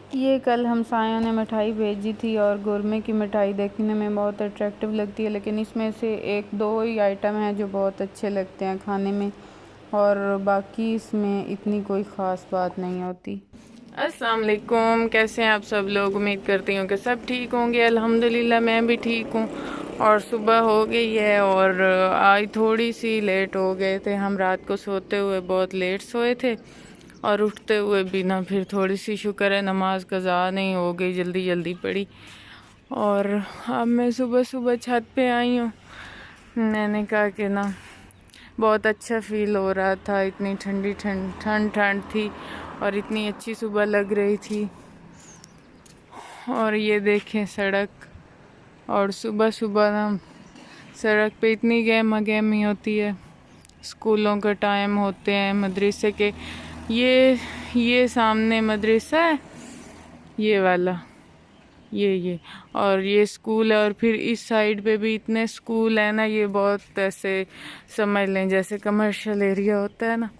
ये कल हमसायों ने मिठाई भेजी थी और गुरमे की मिठाई देखने में बहुत अट्रैक्टिव लगती है, लेकिन इसमें से एक दो ही आइटम हैं जो बहुत अच्छे लगते हैं खाने में, और बाकी इसमें इतनी कोई ख़ास बात नहीं होती। अस्सलाम वालेकुम, कैसे हैं आप सब लोग। उम्मीद करती हूँ कि सब ठीक होंगे। अल्हम्दुलिल्लाह मैं भी ठीक हूँ। और सुबह हो गई है और आज थोड़ी सी लेट हो गए थे। हम रात को सोते हुए बहुत लेट सोए थे और उठते हुए भी ना फिर थोड़ी सी शुक्र है नमाज कज़ा नहीं हो गई, जल्दी जल्दी पड़ी। और अब मैं सुबह सुबह छत पे आई हूँ। मैंने कहा कि ना बहुत अच्छा फील हो रहा था, इतनी ठंडी ठंड ठंड ठंड थी और इतनी अच्छी सुबह लग रही थी। और ये देखें सड़क, और सुबह सुबह ना सड़क पे इतनी गहमा गहमी होती है। स्कूलों का टाइम होते हैं, मदरसे के। ये सामने मदरसा है, ये वाला, ये और ये स्कूल है। और फिर इस साइड पे भी इतने स्कूल है ना, ये बहुत ऐसे समझ लें जैसे कमर्शियल एरिया होता है ना,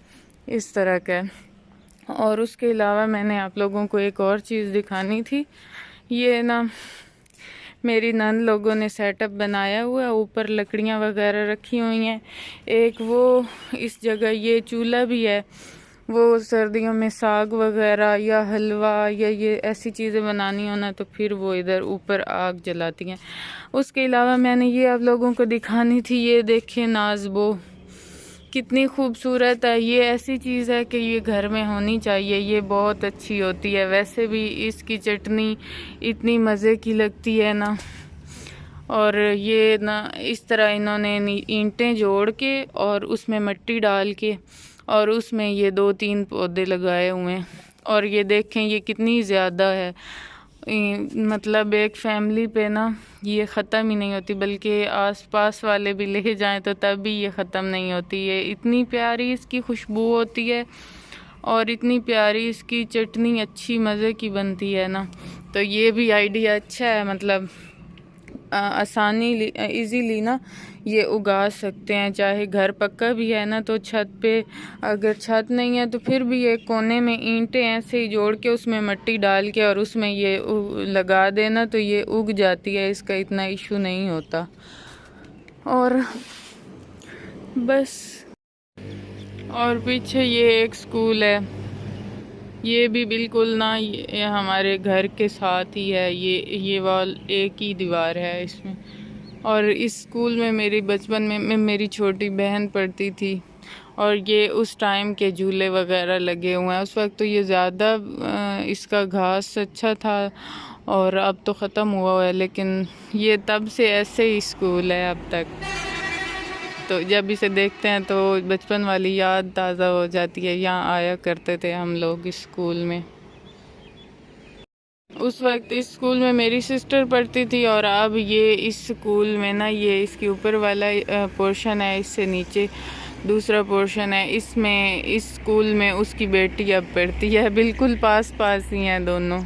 इस तरह का है। और उसके अलावा मैंने आप लोगों को एक और चीज़ दिखानी थी। ये ना मेरी नंद लोगों ने सेटअप बनाया हुआ है, ऊपर लकड़ियाँ वगैरह रखी हुई हैं। एक वो इस जगह ये चूल्हा भी है, वो सर्दियों में साग वगैरह या हलवा या ये ऐसी चीज़ें बनानी हो ना तो फिर वो इधर ऊपर आग जलाती हैं। उसके अलावा मैंने ये आप लोगों को दिखानी थी, ये देखें नाज़बो कितनी खूबसूरत है। ये ऐसी चीज़ है कि ये घर में होनी चाहिए, ये बहुत अच्छी होती है। वैसे भी इसकी चटनी इतनी मज़े की लगती है ना। और ये ना इस तरह इन्होंने ईंटें जोड़ के और उसमें मिट्टी डाल के और उसमें ये 2-3 पौधे लगाए हुए हैं। और ये देखें ये कितनी ज़्यादा है, मतलब एक फैमिली पे ना ये ख़त्म ही नहीं होती, बल्कि आसपास वाले भी ले जाएं तो तब भी ये ख़त्म नहीं होती है। इतनी प्यारी इसकी खुशबू होती है और इतनी प्यारी इसकी चटनी अच्छी मज़े की बनती है ना। तो ये भी आइडिया अच्छा है, मतलब आसानी इजीली ना ये उगा सकते हैं। चाहे घर पक्का भी है ना तो छत पे, अगर छत नहीं है तो फिर भी एक कोने में ईंटें ऐसे ही जोड़ के उसमें मिट्टी डाल के और उसमें ये लगा देना तो ये उग जाती है, इसका इतना इशू नहीं होता। और बस, और पीछे ये एक स्कूल है, ये भी बिल्कुल ना ये हमारे घर के साथ ही है। ये वॉल एक ही दीवार है इसमें। और इस स्कूल में मेरी बचपन में मेरी छोटी बहन पढ़ती थी और ये उस टाइम के झूले वगैरह लगे हुए हैं। उस वक्त तो ये ज़्यादा इसका घास अच्छा था और अब तो ख़त्म हुआ है, लेकिन ये तब से ऐसे ही स्कूल है अब तक। तो जब इसे देखते हैं तो बचपन वाली याद ताज़ा हो जाती है। यहाँ आया करते थे हम लोग इस स्कूल में। उस वक्त इस स्कूल में मेरी सिस्टर पढ़ती थी और अब ये इस स्कूल में ना ये इसके ऊपर वाला पोर्शन है, इससे नीचे दूसरा पोर्शन है। इसमें इस स्कूल में उसकी बेटी अब पढ़ती है, बिल्कुल पास पास ही हैं दोनों।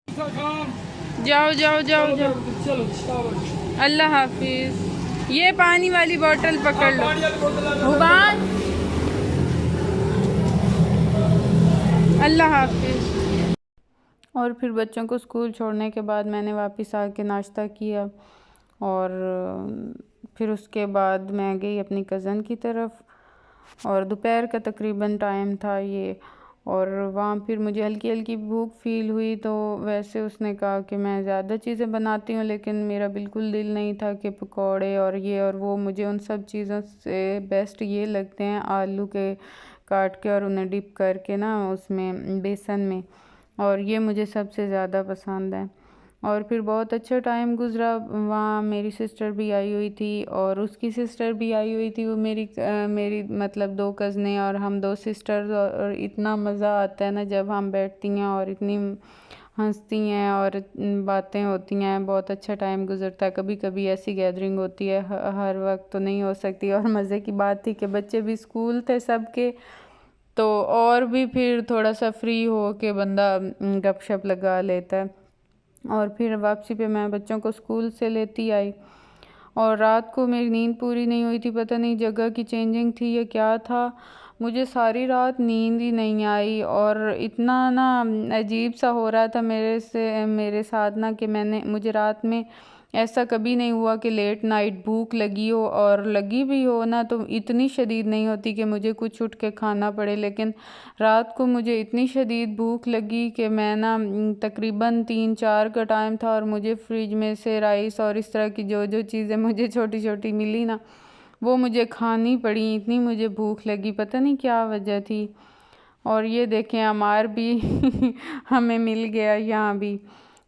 जाओ जाओ जाओ जाओ, अल्लाह हाफिज। ये पानी वाली बोतल पकड़ लो भुबान, अल्लाह हाफिज। और फिर बच्चों को स्कूल छोड़ने के बाद मैंने वापस आके नाश्ता किया और फिर उसके बाद मैं गई अपनी कज़न की तरफ और दोपहर का तकरीबन टाइम था ये। और वहाँ फिर मुझे हल्की हल्की भूख फ़ील हुई, तो वैसे उसने कहा कि मैं ज़्यादा चीज़ें बनाती हूँ, लेकिन मेरा बिल्कुल दिल नहीं था कि पकौड़े और ये और वो। मुझे उन सब चीज़ों से बेस्ट ये लगते हैं आलू के काट के और उन्हें डिप करके ना उसमें बेसन में, और ये मुझे सबसे ज़्यादा पसंद है। और फिर बहुत अच्छा टाइम गुज़रा वहाँ। मेरी सिस्टर भी आई हुई थी और उसकी सिस्टर भी आई हुई थी। वो मेरी मतलब 2 कज़नें और हम 2 सिस्टर्स। और इतना मज़ा आता है ना जब हम बैठती हैं और इतनी हंसती हैं और बातें होती हैं, बहुत अच्छा टाइम गुज़रता है। कभी कभी ऐसी गैदरिंग होती है, हर वक्त तो नहीं हो सकती। और मज़े की बात थी कि बच्चे भी स्कूल थे सबके, तो और भी फिर थोड़ा सा फ्री हो के बंदा गपशप लगा लेता है। और फिर वापसी पे मैं बच्चों को स्कूल से लेती आई और रात को मेरी नींद पूरी नहीं हुई थी, पता नहीं जगह की चेंजिंग थी या क्या था। मुझे सारी रात नींद ही नहीं आई और इतना ना अजीब सा हो रहा था मेरे साथ ना कि मुझे रात में ऐसा कभी नहीं हुआ कि लेट नाइट भूख लगी हो, और लगी भी हो ना तो इतनी शदीद नहीं होती कि मुझे कुछ उठ के खाना पड़े। लेकिन रात को मुझे इतनी शदीद भूख लगी कि मैं ना तकरीबन 3-4 का टाइम था और मुझे फ्रिज में से राइस और इस तरह की जो जो चीज़ें मुझे छोटी छोटी मिली ना वो मुझे खानी पड़ी। इतनी मुझे भूख लगी, पता नहीं क्या वजह थी। और ये देखें अमार भी हमें मिल गया यहाँ भी।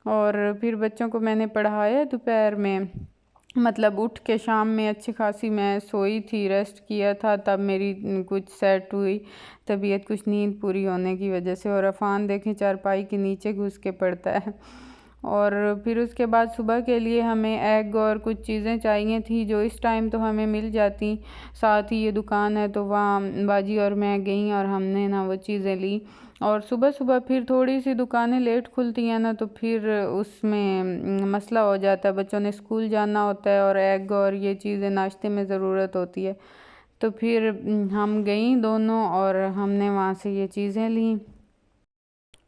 और फिर बच्चों को मैंने पढ़ाया दोपहर में, मतलब उठ के शाम में अच्छी खासी मैं सोई थी, रेस्ट किया था, तब मेरी कुछ सेट हुई तबीयत, कुछ नींद पूरी होने की वजह से। और अफ़ान देखें चारपाई के नीचे घुस के पड़ता है। और फिर उसके बाद सुबह के लिए हमें एग और कुछ चीज़ें चाहिए थी जो इस टाइम तो हमें मिल जाती, साथ ही ये दुकान है तो वहाँ बाजी और मैं गई और हमने ना वो चीज़ें ली। और सुबह सुबह फिर थोड़ी सी दुकानें लेट खुलती हैं ना तो फिर उसमें मसला हो जाता है, बच्चों ने स्कूल जाना होता है और एग और ये चीज़ें नाश्ते में ज़रूरत होती है। तो फिर हम गई दोनों और हमने वहाँ से ये चीज़ें ली।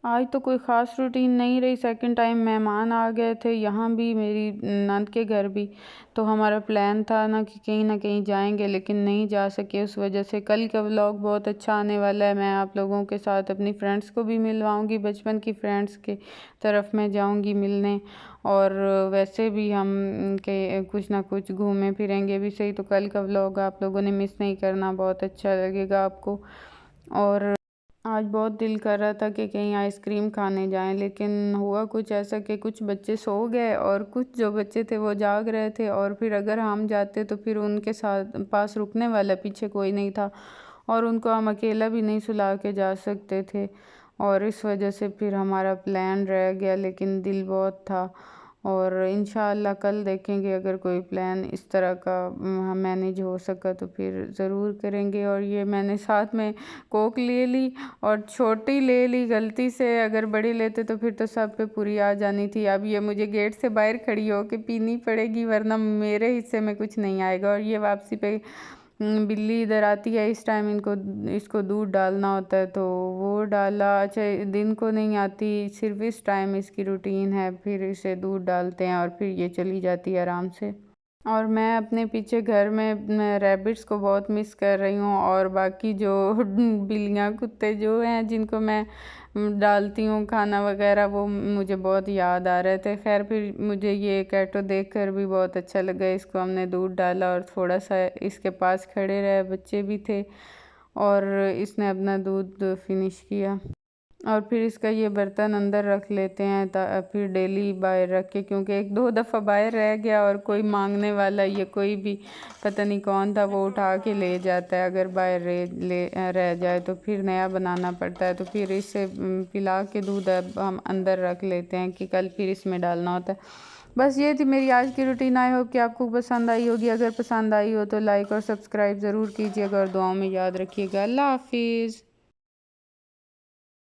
आज तो कोई ख़ास रूटीन नहीं रही, सेकंड टाइम मेहमान आ गए थे यहाँ भी, मेरी नंद के घर भी। तो हमारा प्लान था ना कहीं जाएंगे लेकिन नहीं जा सके, उस वजह से कल का व्लॉग बहुत अच्छा आने वाला है। मैं आप लोगों के साथ अपनी फ्रेंड्स को भी मिलवाऊंगी, बचपन की फ्रेंड्स के तरफ मैं जाऊंगी मिलने। और वैसे भी हम के कुछ ना कुछ घूमें फिरेंगे भी सही। तो कल का व्लॉग आप लोगों ने मिस नहीं करना, बहुत अच्छा लगेगा आपको। और आज बहुत दिल कर रहा था कि कहीं आइसक्रीम खाने जाएं, लेकिन हुआ कुछ ऐसा कि कुछ बच्चे सो गए और कुछ जो बच्चे थे वो जाग रहे थे। और फिर अगर हम जाते तो फिर उनके साथ पास रुकने वाला पीछे कोई नहीं था और उनको हम अकेला भी नहीं सुला के जा सकते थे। और इस वजह से फिर हमारा प्लान रह गया, लेकिन दिल बहुत था। और इंशाअल्लाह कल देखेंगे अगर कोई प्लान इस तरह का मैनेज हो सका तो फिर ज़रूर करेंगे। और ये मैंने साथ में कोक ले ली और छोटी ले ली गलती से, अगर बड़ी लेते तो फिर तो सब पे पूरी आ जानी थी। अब ये मुझे गेट से बाहर खड़ी हो के पीनी पड़ेगी वरना मेरे हिस्से में कुछ नहीं आएगा। और ये वापसी पे बिल्ली इधर आती है, इस टाइम इसको दूध डालना होता है तो वो डाला। अच्छा दिन को नहीं आती, सिर्फ इस टाइम इसकी रूटीन है, फिर इसे दूध डालते हैं और फिर ये चली जाती है आराम से। और मैं अपने पीछे घर में रैबिट्स को बहुत मिस कर रही हूँ और बाकी जो बिल्लियाँ कुत्ते जो हैं जिनको मैं डालती हूँ खाना वगैरह वो मुझे बहुत याद आ रहे थे। खैर फिर मुझे ये कैटो देखकर भी बहुत अच्छा लगा, इसको हमने दूध डाला और थोड़ा सा इसके पास खड़े रहे, बच्चे भी थे और इसने अपना दूध फिनिश किया। और फिर इसका ये बर्तन अंदर रख लेते हैं फिर डेली बाहर रख के, क्योंकि 1-2 दफ़ा बाहर रह गया और कोई मांगने वाला ये कोई भी पता नहीं कौन था वो उठा के ले जाता है। अगर बाहर रह जाए तो फिर नया बनाना पड़ता है। तो फिर इसे पिला के दूध अब हम अंदर रख लेते हैं कि कल फिर इसमें डालना होता है। बस ये थी मेरी आज की रूटीन। आई होप कि आपको पसंद आई होगी। अगर पसंद आई हो तो लाइक और सब्सक्राइब ज़रूर कीजिएगा और दुआओं में याद रखिएगा। अल्लाह हाफिज़।